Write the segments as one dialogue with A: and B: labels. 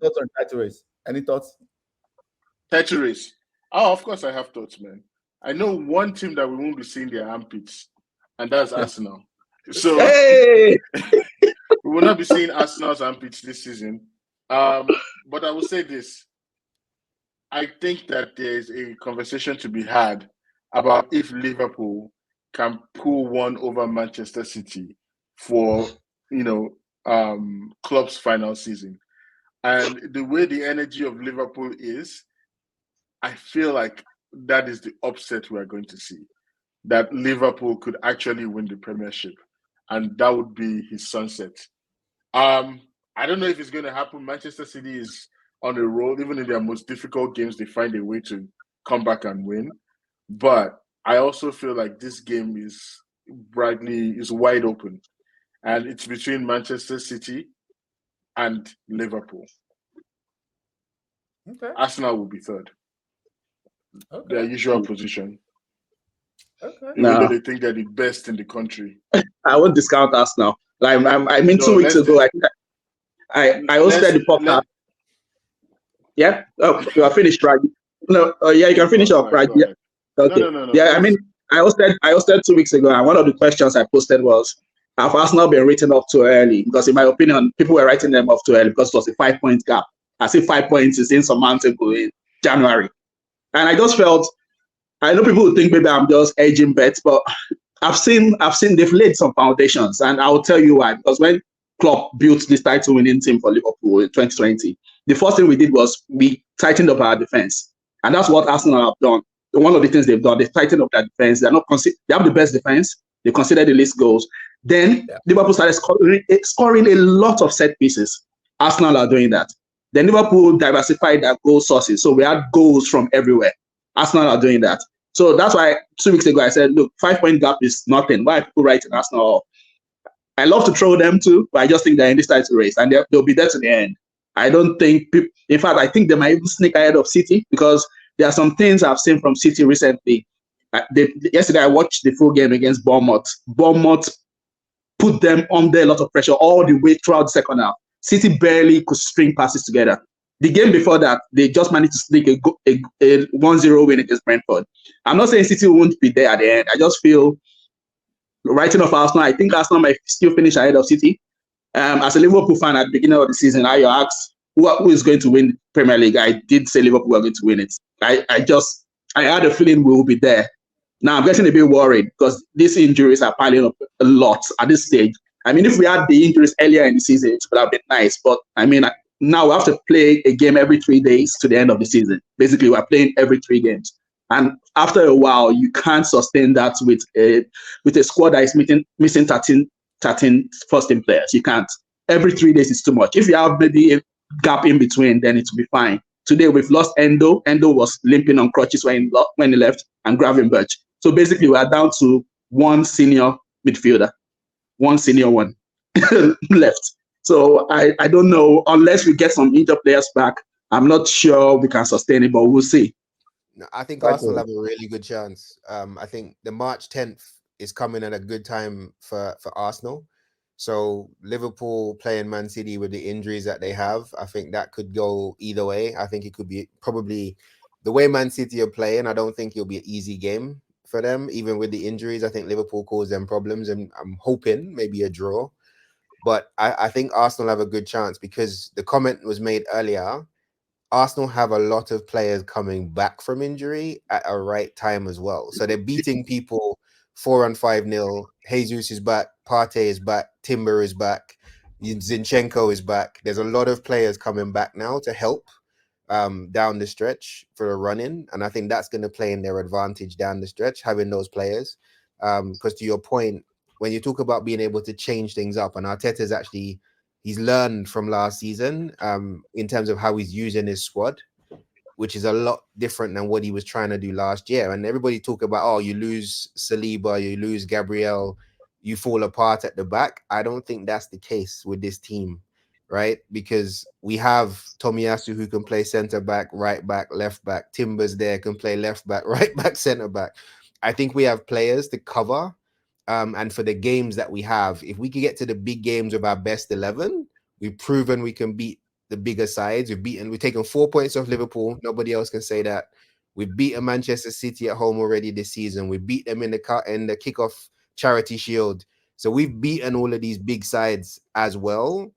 A: thoughts on title race? Any thoughts?
B: Title race. Oh, of course I have thoughts, man. I know one team that we won't be seeing their armpits, and that's Arsenal. So
C: Hey!
B: we will not be seeing Arsenal's armpits this season. But I will say this. I think that there's a conversation to be had about if Liverpool can pull one over Manchester City for, club's final season. And the way the energy of Liverpool is, I feel like that is the upset we're going to see. That Liverpool could actually win the Premiership, and that would be his sunset. I don't know if it's going to happen. Manchester City is on a roll. Even in their most difficult games, they find a way to come back and win. But I also feel like this game is wide open, and it's between Manchester City and Liverpool.
A: Okay.
B: Arsenal will be third.
A: Okay.
B: Their usual position.
A: Okay.
B: Even though they think they're the best in the country.
C: I won't discount Arsenal. Like I mean, 2 weeks ago, I hosted the podcast. Yeah. Oh, you are finished, right? No. Yeah, you can finish up, right? Yeah. Okay.
B: No.
C: Yeah, I mean, I hosted 2 weeks ago, and one of the questions I posted was, have Arsenal been written off too early? Because in my opinion, people were writing them off too early because it was a 5-point gap. I see 5 points is insurmountable in January. And I just felt, I know people would think maybe I'm just edging bets, but I've seen they've laid some foundations, and I'll tell you why. Because when Klopp built this title-winning team for Liverpool in 2020, the first thing we did was we tightened up our defense, and that's what Arsenal have done. One of the things they've done, they've tightened up their defense. They have the best defense. They consider the least goals. Then Liverpool started scoring a lot of set pieces. Arsenal are doing that. Then Liverpool diversified their goal sources, so we had goals from everywhere. Arsenal are doing that. So that's why 2 weeks ago I said, look, 5-point gap is nothing. Why are people writing Arsenal off? I love to throw them too, but I just think they're in this title race and they'll be there to the end. I don't think, in fact, I think they might even sneak ahead of City because there are some things I've seen from City recently. Yesterday I watched the full game against Bournemouth. Bournemouth put them under a lot of pressure all the way throughout the second half. City barely could string passes together. The game before that, they just managed to sneak a 1-0 win against Brentford. I'm not saying City won't be there at the end. I just feel, writing off Arsenal, I think Arsenal might still finish ahead of City. As a Liverpool fan at the beginning of the season, I asked who is going to win Premier League. I did say Liverpool were going to win it. I had a feeling we will be there. Now I'm getting a bit worried because these injuries are piling up a lot at this stage. I mean, if we had the injuries earlier in the season, it would have been nice. But I mean, now we have to play a game every 3 days to the end of the season. Basically, we're playing every 3 games. And after a while, you can't sustain that with a squad that is missing 13 first-team players. You can't. Every 3 days is too much. If you have maybe a gap in between, then it will be fine. Today, we've lost Endo. Endo was limping on crutches when he left, and Gravenberch. So basically, we are down to one senior midfielder, one senior one left. So I don't know, unless we get some injured players back, I'm not sure we can sustain it, but we'll see.
D: No, I think Arsenal have a really good chance. I think the March 10th is coming at a good time for Arsenal. So Liverpool playing Man City with the injuries that they have, I think that could go either way. I think it could be probably the way Man City are playing. I don't think it'll be an easy game for them, even with the injuries. I think Liverpool caused them problems, and I'm hoping maybe a draw. But I think Arsenal have a good chance because the comment was made earlier. Arsenal have a lot of players coming back from injury at a right time as well. So they're beating people 4-5-0. Jesus is back. Partey is back. Timber is back. Zinchenko is back. There's a lot of players coming back now to help down the stretch for the run-in. And I think that's going to play in their advantage down the stretch, having those players. Because to your point, when you talk about being able to change things up, and Arteta's actually, he's learned from last season in terms of how he's using his squad, which is a lot different than what he was trying to do last year. And everybody talk about, oh, you lose Saliba, you lose Gabriel, you fall apart at the back. I don't think that's the case with this team, right? Because we have Tomiyasu who can play centre back, right back, left back. Timbers there can play left back, right back, centre back. I think we have players to cover. And for the games that we have, if we can get to the big games of our best 11, we've proven we can beat the bigger sides. We've taken 4 points off Liverpool. Nobody else can say that. We've beaten Manchester City at home already this season. We beat them in the kickoff Charity Shield. So we've beaten all of these big sides as well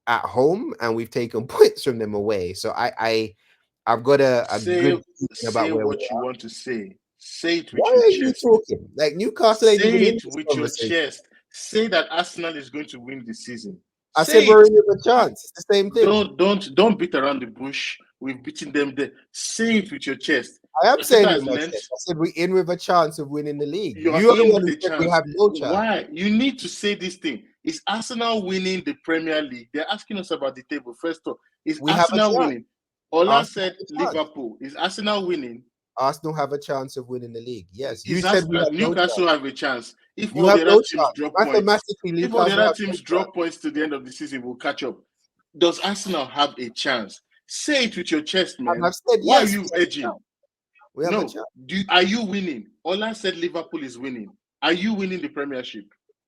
D: at home, and we've taken points from them away. So I've got a good
B: say
D: about where
B: what
D: we
B: you
D: are.
B: want to say. Say it with
D: Why
B: your
D: are you
B: chest.
D: talking? Like Newcastle ain't even
B: Say
D: in
B: it
D: this
B: with your
D: conversation.
B: chest. Say that Arsenal is going to win this season.
D: I
B: Say
D: said we're
B: it.
D: in with a chance. It's the same thing.
B: Don't beat around the bush. We've beaten them there. Say it with your chest.
D: I am
B: Arteta
D: saying
B: has
D: with my
B: learnt.
D: chest. I said we're in with a chance of winning the league.
B: You're
D: You're the
B: in
D: one
B: with
D: who
B: a
D: said we
B: chance.
D: have no chance.
B: Why? You need to say this thing. Is Arsenal winning the Premier League? They're asking us about the table. First off, is
D: We have a
B: Arsenal
D: chance.
B: winning? Ola
D: Arsenal
B: said
D: have a chance.
B: Liverpool. Is Arsenal winning?
D: Arsenal have a chance of winning the league. Yes, you
B: Is
D: said we have no
B: Newcastle
D: chance.
B: have a chance? If
D: You
B: all
D: have
B: the
D: no
B: other teams
D: chance.
B: drop points,
D: Mathematically,
B: if all the
D: Newcastle
B: other
D: have no
B: teams
D: chance.
B: drop points to the end of the season, we'll catch up. Does Arsenal have a chance? Say it with your chest, man.
D: And I've said
B: Why
D: yes.
B: are you edging?
D: We have a
B: No.
D: chance.
B: Are you winning? Ola said Liverpool is winning. Are you winning the Premiership?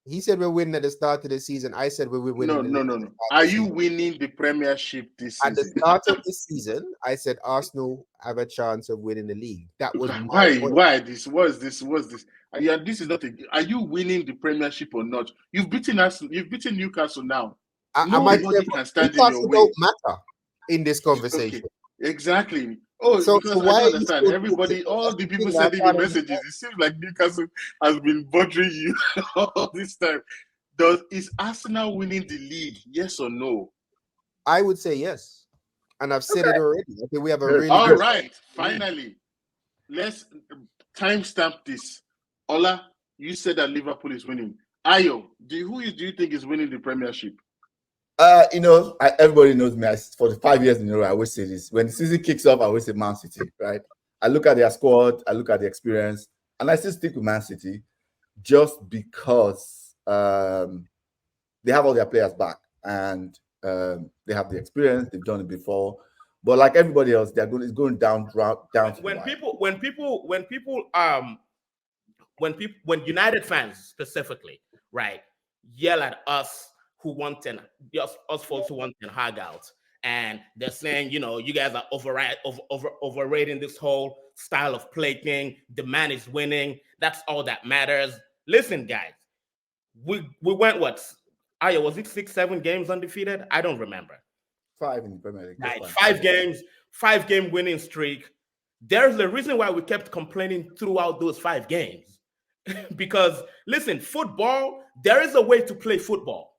D: He said we're winning at the start of the season. I said we're winning.
B: No. Are you winning the Premiership this season?
D: At the start of the season, I said Arsenal have a chance of winning the league. That was
B: why?
D: point.
B: Why this? What's this? Yeah, this is not. Are you winning the Premiership or not? You've beaten us. You've beaten Newcastle now. Nobody can stand in your way.
D: Don't matter in this conversation.
B: Okay, exactly. Oh,
D: So
B: because
D: why
B: I
D: are
B: don't
D: you
B: understand.
D: still
B: Everybody,
D: talking?
B: all
D: That's
B: the
D: the
B: people
D: thing I
B: sending me
D: can't
B: messages. It seems like Newcastle has been bothering you all this time. Is Arsenal winning the league? Yes or no?
D: I would say yes, and I've said it already. I think we have a
A: Good.
D: really
B: All
D: good.
B: right, finally, let's timestamp this. Ola, you said that Liverpool is winning. Ayo, do you think is winning the Premiership?
A: Everybody knows me. For the 5 years in a row, I always say this. When the season kicks off, I always say Man City, right? I look at their squad, I look at the experience, and I still stick with Man City just because they have all their players back and they have the experience. They've done it before. But like everybody else, it's going down to
E: when United fans specifically, right, yell at us who want us folks who want Ten Hag out, and they're saying, you guys are overrating this whole style of play thing. The man is winning. That's all that matters. Listen, guys, we went what? Aya, was it 6-7 games undefeated? I don't remember.
A: 5 in the Premier League.
E: Right, 5 games, 5-game winning streak. There's a reason why we kept complaining throughout those 5 games. Because, listen, football, there is a way to play football.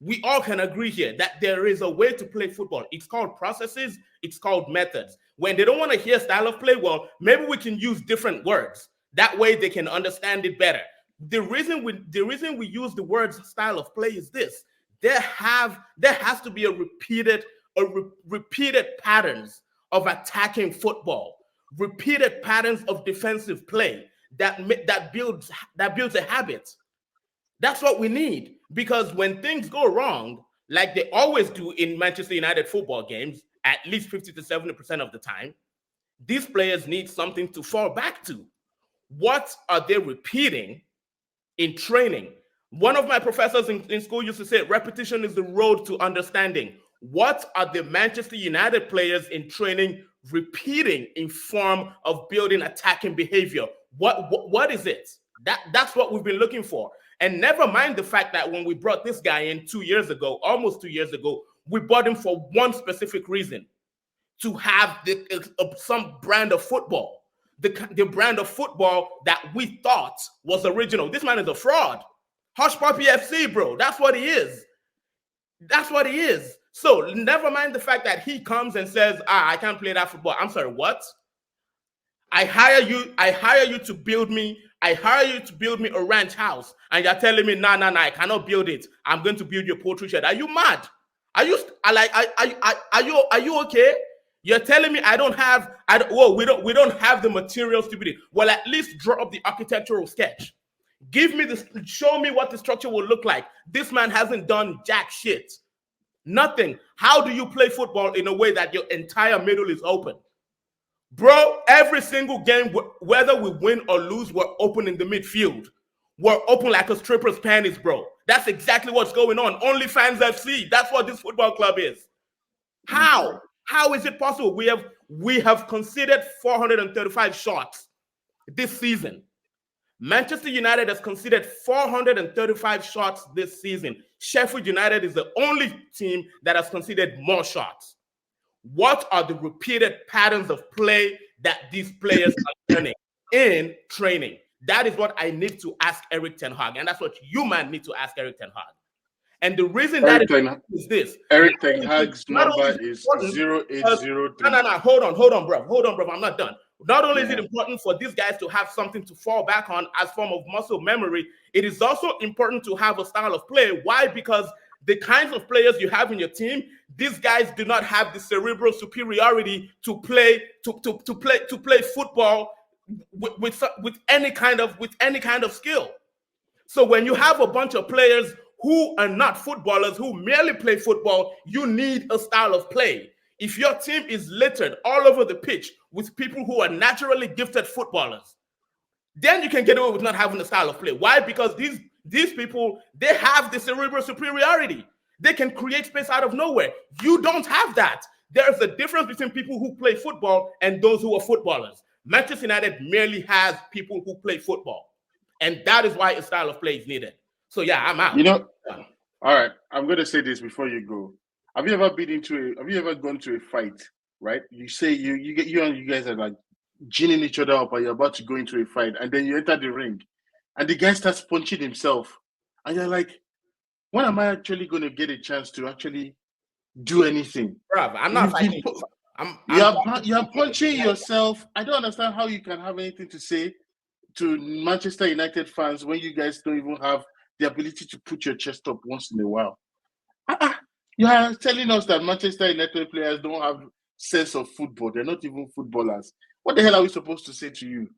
E: We all can agree here that there is a way to play football. It's called processes. It's called methods. When they don't want to hear style of play, well, maybe we can use different words. That way they can understand it better. The reason we use the words style of play is this. There has to be a repeated patterns of attacking football, repeated patterns of defensive play that builds a habit. That's what we need, because when things go wrong, like they always do in Manchester United football games, at least 50 to 70% of the time, these players need something to fall back to. What are they repeating in training? One of my professors in school used to say, repetition is the road to understanding. What are the Manchester United players in training repeating in form of building attacking behavior? What is it? That's what we've been looking for. And never mind the fact that when we brought this guy in almost 2 years ago, we bought him for one specific reason: to have some brand of football, the brand of football that we thought was original. This man is a fraud. Hush Puppy FC, bro. That's what he is. That's what he is. So never mind the fact that he comes and says, I can't play that football. I'm sorry, what? I hire you to build me. I hire you to build me a ranch house, and you're telling me, no, I cannot build it. I'm going to build your poultry shed. Are you mad? Are you okay? You're telling me we don't have the materials to build it. Well, at least draw up the architectural sketch. Show me what the structure will look like. This man hasn't done jack shit. Nothing. How do you play football in a way that your entire middle is open? Bro, every single game, whether we win or lose, we're open in the midfield. We're open like a stripper's panties, bro. That's exactly what's going on. Only fans FC. That's what this football club is. How? How is it possible? We have conceded 435 shots this season. Manchester United has conceded 435 shots this season. Sheffield United is the only team that has conceded more shots. What are the repeated patterns of play that these players are learning in training? That is what I need to ask Eric Ten Hag, and that's what you man need to ask Eric Ten Hag. And the reason that is this:
B: Eric Ten Hag's number is 0803.
E: No. Hold on, bro. I'm not done. Not only is it important for these guys to have something to fall back on as form of muscle memory, it is also important to have a style of play. Why? Because the kinds of players you have in your team, these guys do not have the cerebral superiority to play football with any kind of skill. So when you have a bunch of players who are not footballers, who merely play football, you need a style of play. If your team is littered all over the pitch with people who are naturally gifted footballers, then you can get away with not having a style of play. Why? Because these people, they have the cerebral superiority. They can create space out of nowhere. You don't have that. There's a difference between people who play football and those who are footballers. Manchester United merely has people who play football. And that is why a style of play is needed. So yeah, I'm out.
B: You know, all right, I'm going to say this before you go. Have you ever gone to a fight, right? You say you guys are like ginning each other up and you're about to go into a fight, and then you enter the ring and the guy starts punching himself. And you're like, when am I actually going to get a chance to actually do anything?
E: Bruv, I'm not fighting.
B: You're punching yourself. I don't understand how you can have anything to say to Manchester United fans when you guys don't even have the ability to put your chest up once in a while. You are telling us that Manchester United players don't have sense of football. They're not even footballers. What the hell are we supposed to say to you?